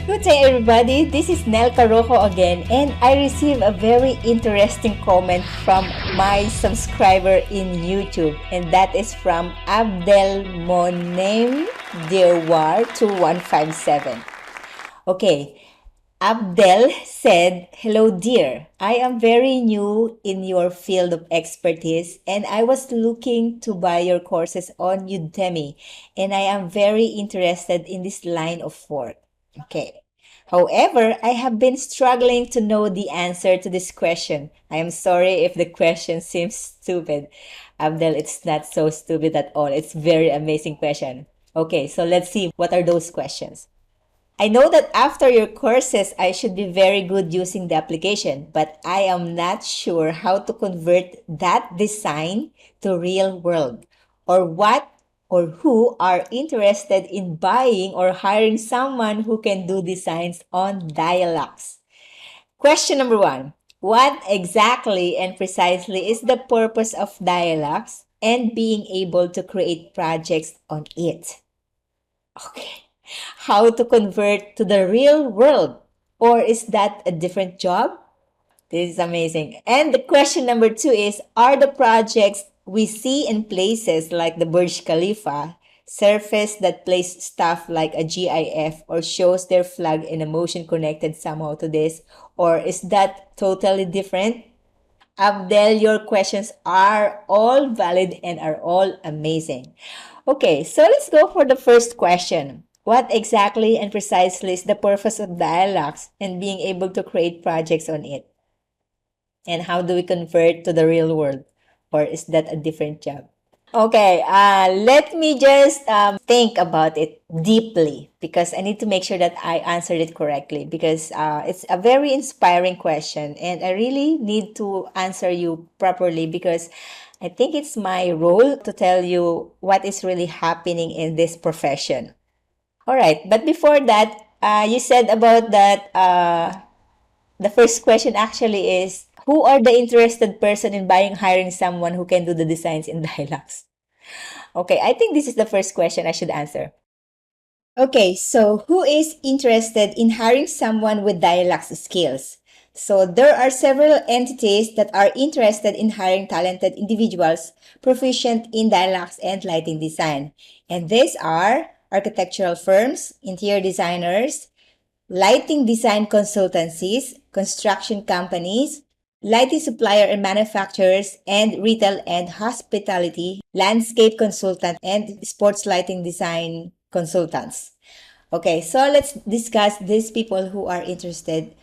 Good day, everybody. This is Nelca Roco again, and I received a very interesting comment from my subscriber in YouTube, and that is from Abdelmonem Dewar 2157. Okay, Abdel said, "Hello, dear. I am very new in your field of expertise, and I was looking to buy your courses on Udemy, and I am very interested in this line of work." Okay. However, I have been struggling to know the answer to this question. I am sorry if the question seems stupid. Abdel, it's not so stupid at all. It's very amazing question. Okay, so let's see what are those questions. I know that after your courses, I should be very good using the application, but I am not sure how to convert that design to real world, or what or who are interested in buying or hiring someone who can do designs on DIalux. Question number one. What exactly and precisely is the purpose of DIalux and being able to create projects on it? Okay. How to convert to the real world? Or is that a different job? This is amazing. And the question number two is, are the projects we see in places like the Burj Khalifa surface that place stuff like a GIF or shows their flag in a motion connected somehow to this? Or is that totally different? Abdel, your questions are all valid and are all amazing. Okay, so let's go for the first question. What exactly and precisely is the purpose of Dialux and being able to create projects on it? And how do we convert to the real world? Or is that a different job? Okay, let me just think about it deeply because I need to make sure that I answered it correctly because it's a very inspiring question and I really need to answer you properly because I think it's my role to tell you what is really happening in this profession. All right, but before that, you said about that the first question actually is who are the interested person in buying hiring someone who can do the designs in Dialux? Okay, I think this is the first question I should answer. Okay, so who is interested in hiring someone with Dialux skills? So there are several entities that are interested in hiring talented individuals proficient in Dialux and lighting design. And these are architectural firms, interior designers, lighting design consultancies, construction companies, lighting supplier and manufacturers, and retail and hospitality, landscape consultant, and sports lighting design consultants. Okay, so let's discuss these people who are interested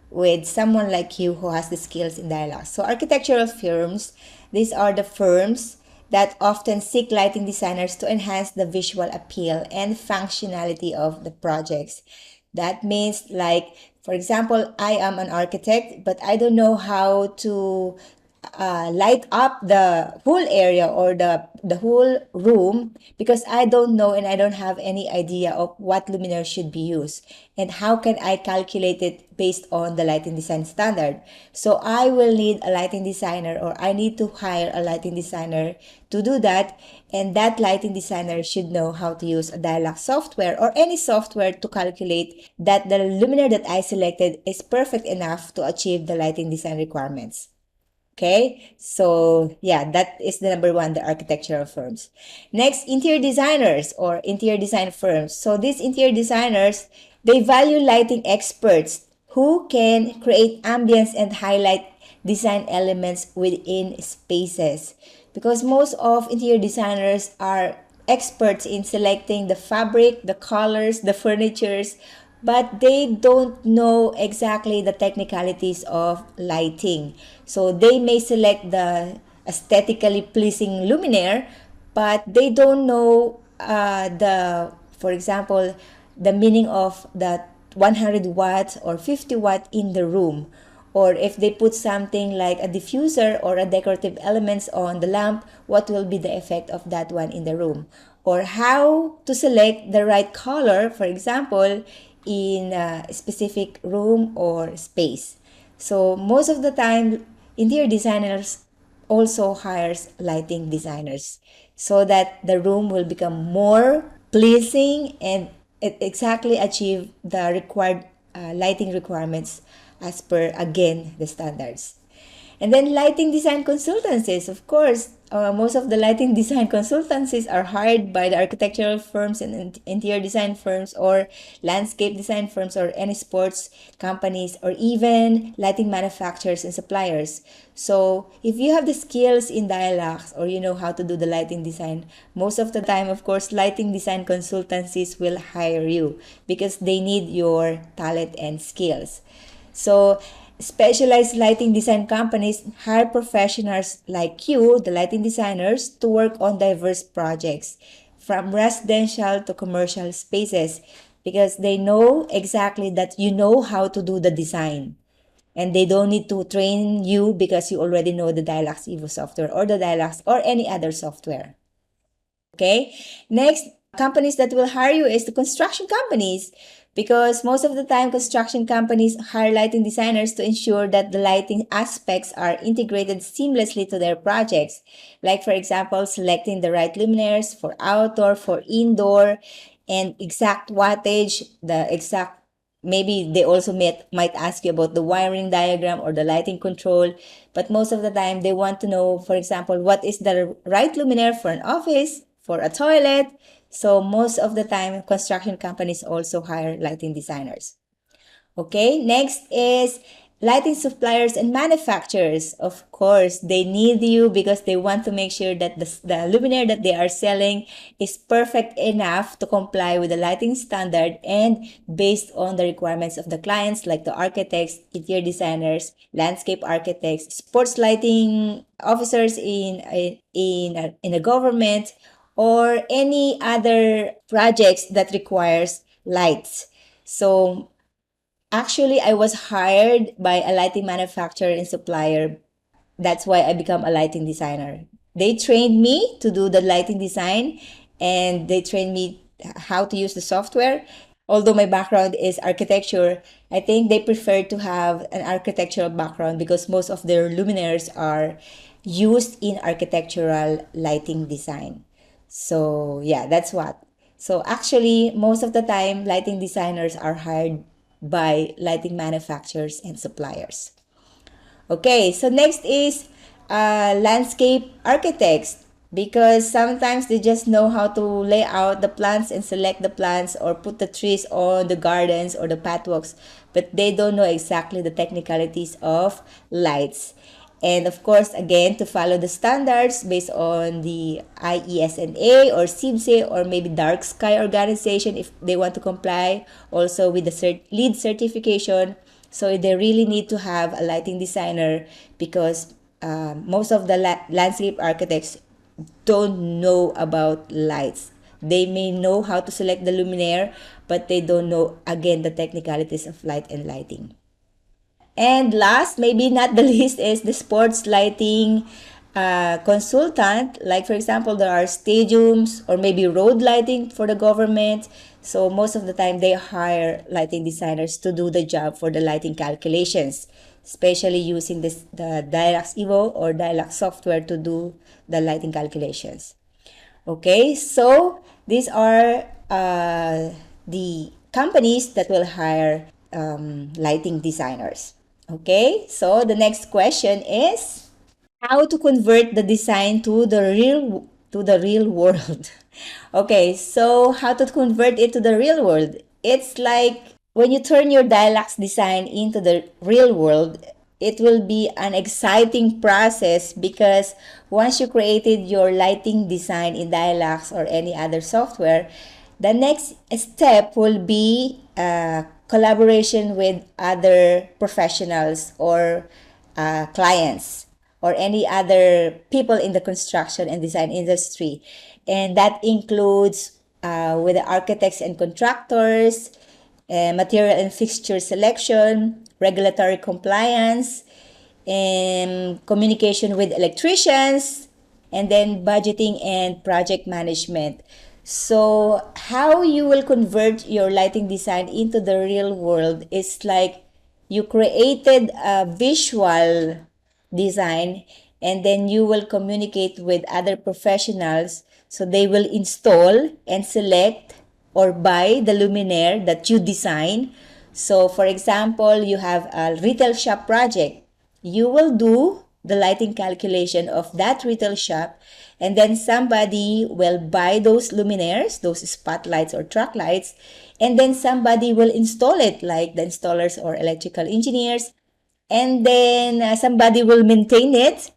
with someone like you who has the skills in dialogue. So architectural firms, these are the firms that often seek lighting designers to enhance the visual appeal and functionality of the projects. That means like, for example, I am an architect, but I don't know how to light up the whole area or the whole room because I don't know and I don't have any idea of what luminaire should be used and how can I calculate it based on the lighting design standard. So I will need a lighting designer or I need to hire a lighting designer to do that, and that lighting designer should know how to use a Dialux software or any software to calculate that the luminaire that I selected is perfect enough to achieve the lighting design requirements. Okay, so yeah, that is the number one, the architectural firms. Next, interior designers or interior design firms. So these interior designers, they value lighting experts who can create ambience and highlight design elements within spaces. Because most of interior designers are experts in selecting the fabric, the colors, the furnitures, but they don't know exactly the technicalities of lighting. So they may select the aesthetically pleasing luminaire, but they don't know for example, the meaning of the 100 watts or 50 watt in the room. Or if they put something like a diffuser or a decorative elements on the lamp, what will be the effect of that one in the room? Or how to select the right color, for example, in a specific room or space. So most of the time, interior designers also hires lighting designers so that the room will become more pleasing and it exactly achieve the required lighting requirements as per, again, the standards. And then lighting design consultancies, of course, most of the lighting design consultancies are hired by the architectural firms and interior design firms or landscape design firms or any sports companies or even lighting manufacturers and suppliers. So if you have the skills in DIalux or you know how to do the lighting design, most of the time, of course, lighting design consultancies will hire you because they need your talent and skills. So, specialized lighting design companies hire professionals like you, the lighting designers, to work on diverse projects from residential to commercial spaces because they know exactly that you know how to do the design. And they don't need to train you because you already know the DIalux Evo software or the DIalux or any other software. Okay. Next, companies that will hire you is the construction companies because most of the time construction companies hire lighting designers to ensure that the lighting aspects are integrated seamlessly to their projects. Like for example, selecting the right luminaires for outdoor, for indoor, and exact wattage, the exact maybe they also might ask you about the wiring diagram or the lighting control, but most of the time they want to know, for example, what is the right luminaire for an office, for a toilet. So most of the time construction companies also hire lighting designers. Okay, next is lighting suppliers and manufacturers. Of course, they need you because they want to make sure that the luminaire that they are selling is perfect enough to comply with the lighting standard and based on the requirements of the clients like the architects, interior designers, landscape architects, sports lighting officers in a government or any other projects that requires lights. So actually, I was hired by a lighting manufacturer and supplier. That's why I become a lighting designer. They trained me to do the lighting design and they trained me how to use the software. Although my background is architecture, I think they prefer to have an architectural background because most of their luminaires are used in architectural lighting design. So, yeah, that's what. So, actually, most of the time, lighting designers are hired by lighting manufacturers and suppliers. Okay, so next is landscape architects because sometimes they just know how to lay out the plants and select the plants or put the trees on the gardens or the pathwalks, but they don't know exactly the technicalities of lights. And of course, again, to follow the standards based on the IESNA or CIBSE or maybe Dark Sky organization if they want to comply also with the LEED certification. So they really need to have a lighting designer because most of the landscape architects don't know about lights. They may know how to select the luminaire, but they don't know, again, the technicalities of light and lighting. And last, maybe not the least, is the sports lighting consultant. Like, for example, there are stadiums or maybe road lighting for the government. So, most of the time, they hire lighting designers to do the job for the lighting calculations, especially using the DIalux Evo or DIalux software to do the lighting calculations. Okay, so these are the companies that will hire lighting designers. Okay, so the next question is how to convert the design to the real world. Okay, so how to convert it to the real world? It's like when you turn your Dialux design into the real world, it will be an exciting process because once you created your lighting design in Dialux or any other software, the next step will be collaboration with other professionals or clients or any other people in the construction and design industry. And that includes with the architects and contractors, material and fixture selection, regulatory compliance, and communication with electricians, and then budgeting and project management. So, how you will convert your lighting design into the real world is like you created a visual design and then you will communicate with other professionals so they will install and select or buy the luminaire that you design. So, for example, you have a retail shop project. You will do the lighting calculation of that retail shop, and then somebody will buy those luminaires, those spotlights or truck lights, and then somebody will install it, like the installers or electrical engineers, and then somebody will maintain it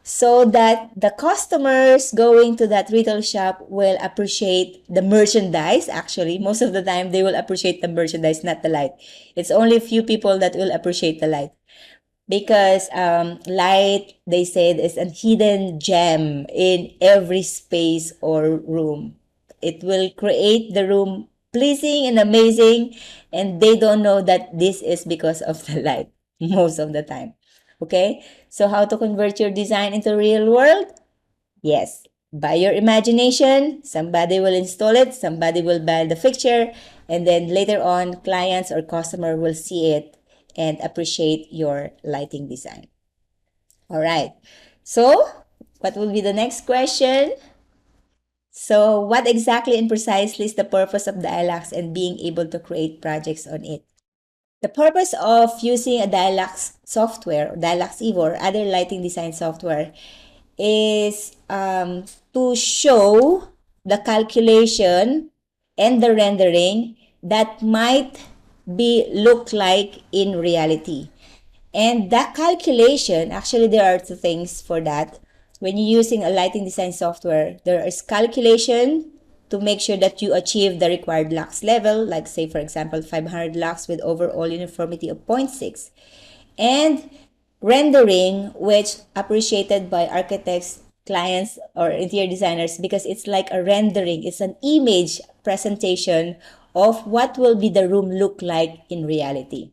so that the customers going to that retail shop will appreciate the merchandise. Actually, most of the time they will appreciate the merchandise, not the light. It's only a few people that will appreciate the light, because light, they said, is a hidden gem in every space or room. It will create the room pleasing and amazing, and they don't know that this is because of the light most of the time. Okay, so how to convert your design into real world? Yes, by your imagination, somebody will install it, somebody will buy the fixture, and then later on, clients or customer will see it and appreciate your lighting design. All right. So, what will be the next question? So, what exactly and precisely is the purpose of DIalux and being able to create projects on it? The purpose of using a DIalux software, DIalux Evo, or other lighting design software is to show the calculation and the rendering that might be look like in reality. And that calculation, actually, there are two things for that. When you're using a lighting design software, there is calculation to make sure that you achieve the required lux level, like say, for example, 500 lux with overall uniformity of 0.6. And rendering, which appreciated by architects, clients, or interior designers, because it's like a rendering. It's an image presentation of what will be the room look like in reality.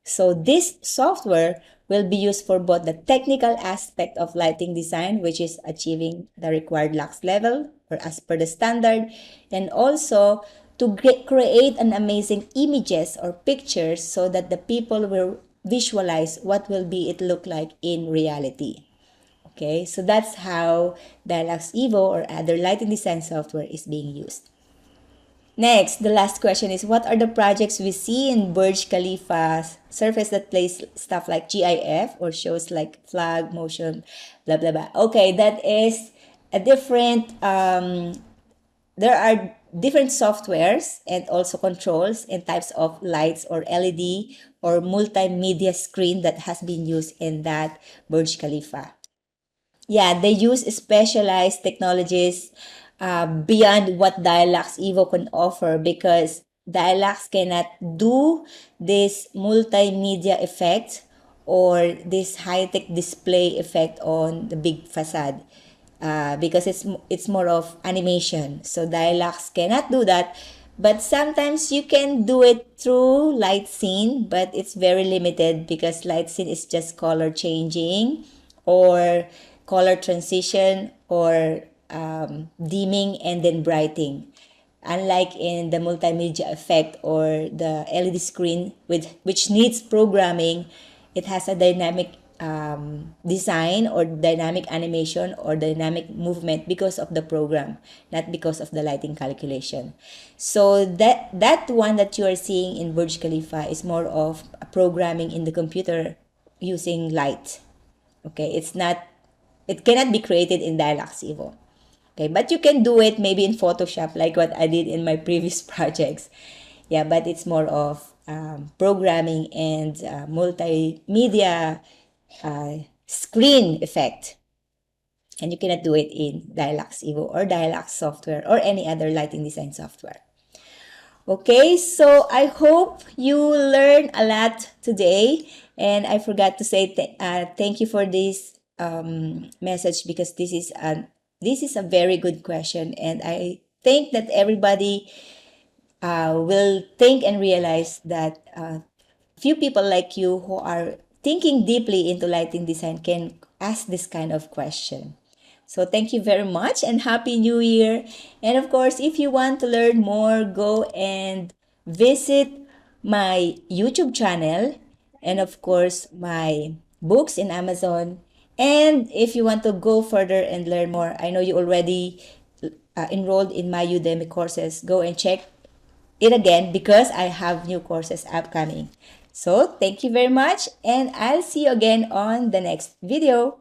So this software will be used for both the technical aspect of lighting design, which is achieving the required lux level or as per the standard, and also to create an amazing images or pictures so that the people will visualize what will be it look like in reality. Okay, so that's how DIalux Evo or other lighting design software is being used. Next, the last question is, what are the projects we see in Burj Khalifa's surface that plays stuff like GIF or shows like flag, motion, blah, blah, blah. Okay, that is a different, there are different softwares and also controls and types of lights or LED or multimedia screen that has been used in that Burj Khalifa. Yeah, they use specialized technologies beyond what DIalux Evo can offer, because DIalux cannot do this multimedia effect or this high-tech display effect on the big facade, because it's more of animation. So DIalux cannot do that. But sometimes you can do it through light scene, but it's very limited because light scene is just color changing or color transition or dimming and then brightening. Unlike in the multimedia effect or the LED screen, which needs programming, it has a dynamic design or dynamic animation or dynamic movement because of the program, not because of the lighting calculation. So that one that you are seeing in Burj Khalifa is more of programming in the computer using light. Okay, it cannot be created in DIalux Evo. Okay, but you can do it maybe in Photoshop like what I did in my previous projects. Yeah, but it's more of programming and multimedia screen effect. And you cannot do it in DIalux Evo or DIalux software or any other lighting design software. Okay, so I hope you learned a lot today. And I forgot to say thank you for this message, because this is a very good question, and I think that everybody will think and realize that few people like you who are thinking deeply into lighting design can ask this kind of question. So thank you very much and Happy New Year. And of course, if you want to learn more, go and visit my YouTube channel and of course my books in Amazon. And if you want to go further and learn more, I know you already enrolled in my Udemy courses. Go and check it again because I have new courses upcoming. So thank you very much, and I'll see you again on the next video.